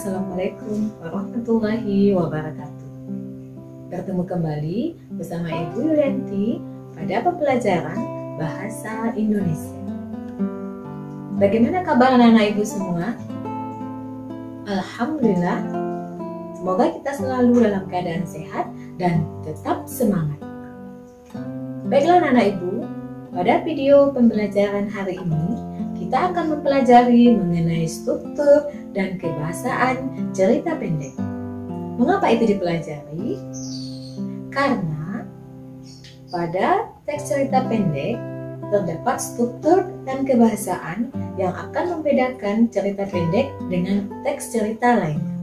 Assalamualaikum warahmatullahi wabarakatuh. Bertemu kembali bersama Ibu Yulianti pada pembelajaran Bahasa Indonesia. Bagaimana kabar anak-anak Ibu semua? Alhamdulillah, semoga kita selalu dalam keadaan sehat dan tetap semangat. Baiklah anak-anak Ibu, pada video pembelajaran hari ini kita akan mempelajari mengenai struktur dan kebahasaan cerita pendek. Mengapa itu dipelajari? Karena pada teks cerita pendek terdapat struktur dan kebahasaan yang akan membedakan cerita pendek dengan teks cerita lainnya.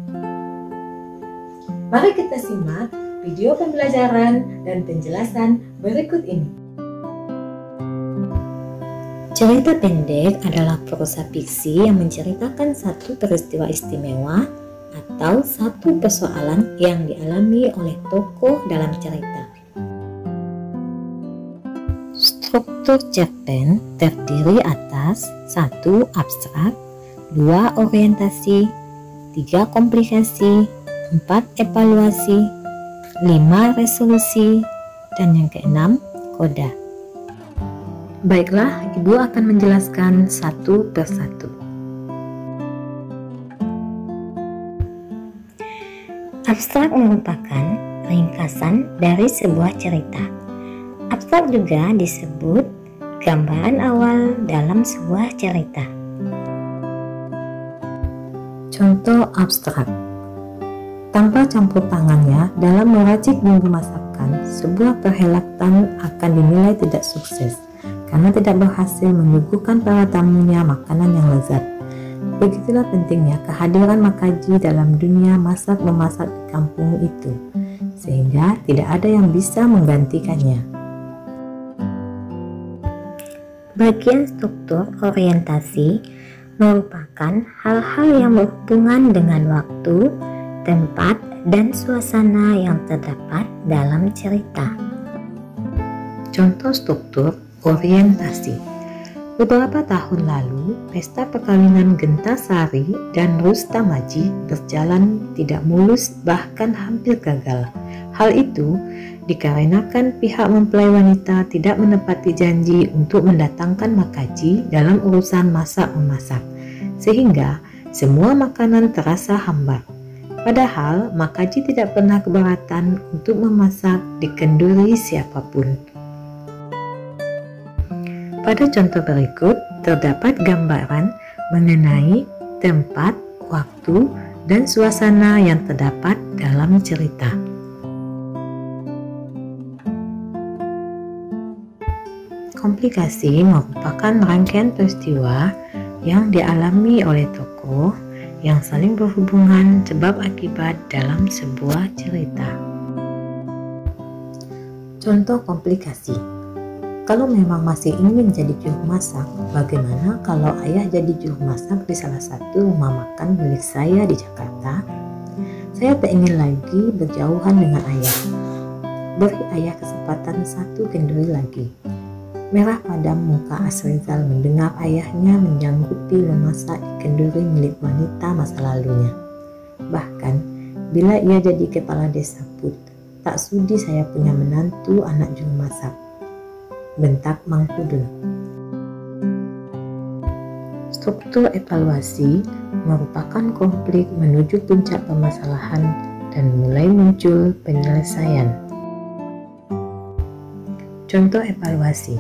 Mari kita simak video pembelajaran dan penjelasan berikut ini. Cerita pendek adalah prosa fiksi yang menceritakan satu peristiwa istimewa atau satu persoalan yang dialami oleh tokoh dalam cerita. Struktur cerpen terdiri atas 1. Abstrak, 2. Orientasi, 3. Komplikasi, 4. Evaluasi, 5. Resolusi, dan yang keenam, koda. Baiklah, Ibu akan menjelaskan satu persatu. Abstrak merupakan ringkasan dari sebuah cerita. Abstrak juga disebut gambaran awal dalam sebuah cerita. Contoh abstrak: tanpa campur tangannya dalam meracik bumbu masakan, sebuah perhelatan akan dinilai tidak sukses karena tidak berhasil menyuguhkan para tamunya makanan yang lezat. Begitulah pentingnya kehadiran makaji dalam dunia masak-memasak di kampung itu, sehingga tidak ada yang bisa menggantikannya. Bagian struktur orientasi merupakan hal-hal yang berhubungan dengan waktu, tempat, dan suasana yang terdapat dalam cerita. Contoh struktur orientasi: beberapa tahun lalu, pesta perkawinan Gentasari dan Rustamaji berjalan tidak mulus, bahkan hampir gagal. Hal itu dikarenakan pihak mempelai wanita tidak menepati janji untuk mendatangkan makaji dalam urusan masak-memasak, sehingga semua makanan terasa hambar. Padahal makaji tidak pernah keberatan untuk memasak dikenduri siapapun. Pada contoh berikut terdapat gambaran mengenai tempat, waktu, dan suasana yang terdapat dalam cerita. Komplikasi merupakan rangkaian peristiwa yang dialami oleh tokoh yang saling berhubungan sebab akibat dalam sebuah cerita. Contoh komplikasi: kalau memang masih ingin jadi juru masak, bagaimana kalau ayah jadi juru masak di salah satu rumah makan milik saya di Jakarta? Saya tak ingin lagi berjauhan dengan ayah. Beri ayah kesempatan satu kenduri lagi. Merah padam muka Asrizal mendengar ayahnya menyanggupi memasak di kenduri milik wanita masa lalunya. Bahkan, bila ia jadi kepala desa pun, tak sudi saya punya menantu anak juru masak, bentak Mang Kudul. Struktur evaluasi merupakan konflik menuju puncak permasalahan dan mulai muncul penyelesaian. Contoh evaluasi: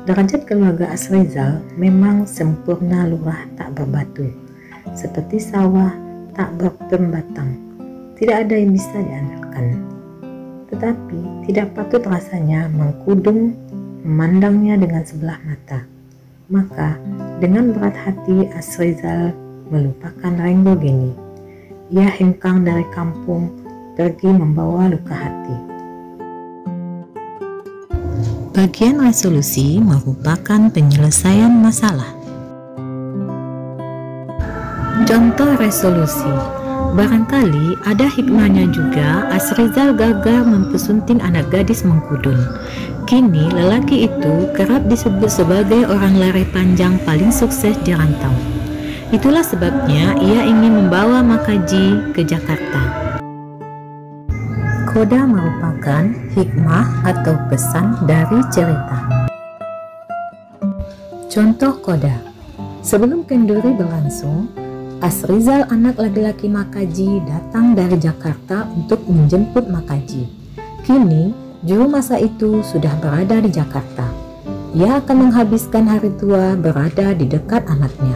derajat keluarga Asrizal memang sempurna lurah tak berbatu, seperti sawah tak berpembatang, tidak ada yang bisa diandalkan. Tetapi tidak patut rasanya Mang Kudung memandangnya dengan sebelah mata. Maka dengan berat hati Asrizal melupakan Renggogeni. Ia hengkang dari kampung, pergi membawa luka hati. Bagian resolusi merupakan penyelesaian masalah. Contoh resolusi: barangkali ada hikmahnya juga Asrizal gagal mempesunting anak gadis Mengkudun. Kini lelaki itu kerap disebut sebagai orang lari panjang paling sukses di rantau. Itulah sebabnya ia ingin membawa Makaji ke Jakarta. Koda merupakan hikmah atau pesan dari cerita. Contoh koda. Sebelum kenduri berlangsung, Asrizal anak laki-laki Makaji datang dari Jakarta untuk menjemput Makaji. Kini, juru masak itu sudah berada di Jakarta. Ia akan menghabiskan hari tua berada di dekat anaknya.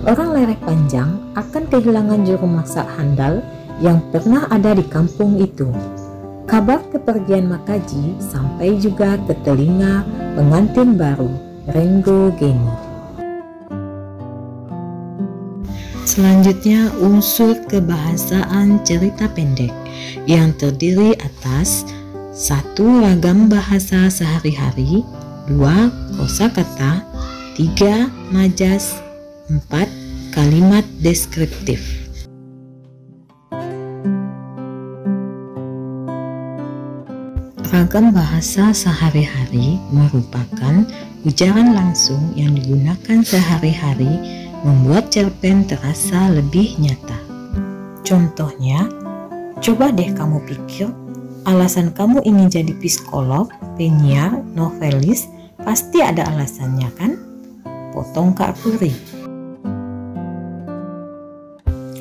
Orang Lereng Panjang akan kehilangan juru masak handal yang pernah ada di kampung itu. Kabar kepergian Makaji sampai juga ke telinga pengantin baru, Renggo Geni. Selanjutnya, unsur kebahasaan cerita pendek yang terdiri atas 1. Ragam bahasa sehari-hari, 2. kosakata, 3. majas, 4. kalimat deskriptif. Ragam bahasa sehari-hari merupakan ujaran langsung yang digunakan sehari-hari membuat cerpen terasa lebih nyata. Contohnya, coba deh kamu pikir, alasan kamu ingin jadi psikolog, penyiar, novelis, pasti ada alasannya kan? Potong Kak Puri.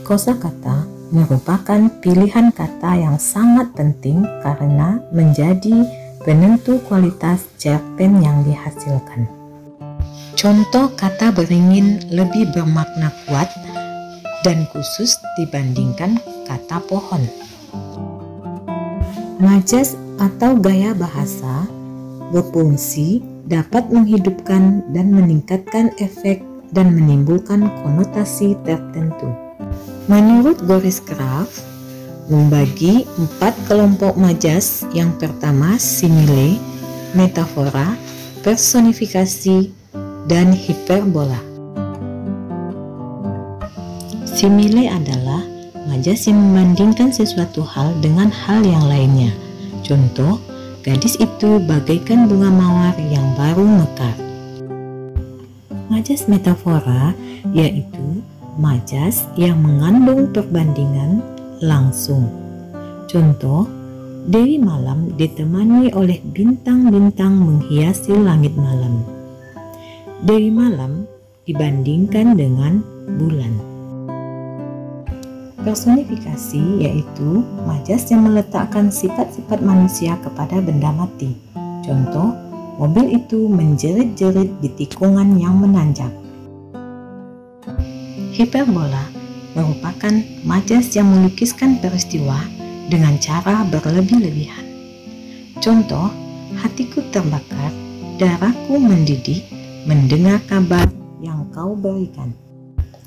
Kosakata merupakan pilihan kata yang sangat penting karena menjadi penentu kualitas cerpen yang dihasilkan. Contoh kata beringin lebih bermakna kuat dan khusus dibandingkan kata pohon. Majas atau gaya bahasa berfungsi dapat menghidupkan dan meningkatkan efek dan menimbulkan konotasi tertentu. Menurut Boris Kraft, membagi 4 kelompok majas. Yang pertama simile, metafora, personifikasi, dan hiperbola. Simile adalah majas yang membandingkan sesuatu hal dengan hal yang lainnya. Contoh, gadis itu bagaikan bunga mawar yang baru mekar. Majas metafora yaitu majas yang mengandung perbandingan langsung. Contoh, Dewi Malam ditemani oleh bintang-bintang menghiasi langit malam. Dewi Malam dibandingkan dengan bulan. Personifikasi yaitu majas yang meletakkan sifat-sifat manusia kepada benda mati. Contoh, mobil itu menjerit-jerit di tikungan yang menanjak. Hiperbola merupakan majas yang melukiskan peristiwa dengan cara berlebih-lebihan. Contoh, hatiku terbakar, darahku mendidih, mendengar kabar yang kau berikan.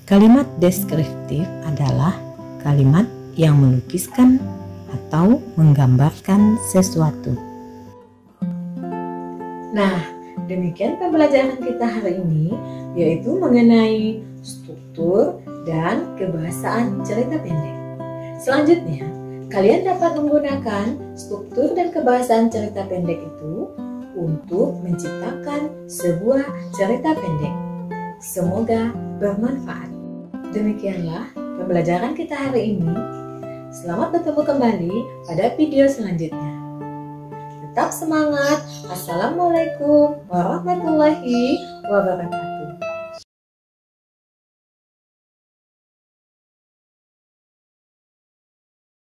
Kalimat deskriptif adalah kalimat yang melukiskan atau menggambarkan sesuatu. Nah, demikian pembelajaran kita hari ini, yaitu mengenai struktur dan kebahasaan cerita pendek. Selanjutnya, kalian dapat menggunakan struktur dan kebahasaan cerita pendek itu untuk menciptakan sebuah cerita pendek. Semoga bermanfaat. Demikianlah pembelajaran kita hari ini. Selamat bertemu kembali pada video selanjutnya. Tetap semangat. Assalamualaikum warahmatullahi wabarakatuh.